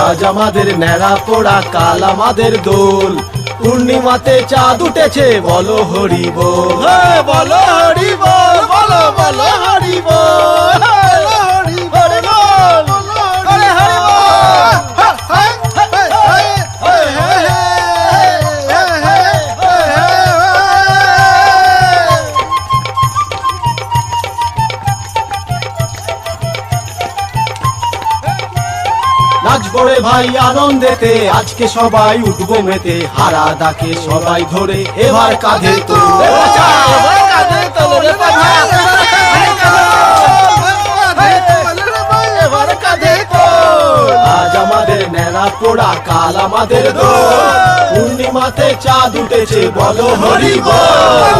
আজ আমাদের ন্যাড়া পোড়া, কাল আমাদের দোল। পূর্ণিমাতে চাঁদ উঠেছে, বলো হরি বল, বলো হরি বল, বলো বলো হরি বল, হরি বল, হরি হরি বল। নাচবো রে ভাই আনন্দেতে, আজকে সবাই উঠবো মেতে। হারা দাকে সবাই ধরে এবার কাঁধে তোল, আজ আমাদের ন্যাড়া পোড়া, কাল আমাদের দোল। পূর্ণিমাতে চাঁদ উঠেছে, বলো হরি বল।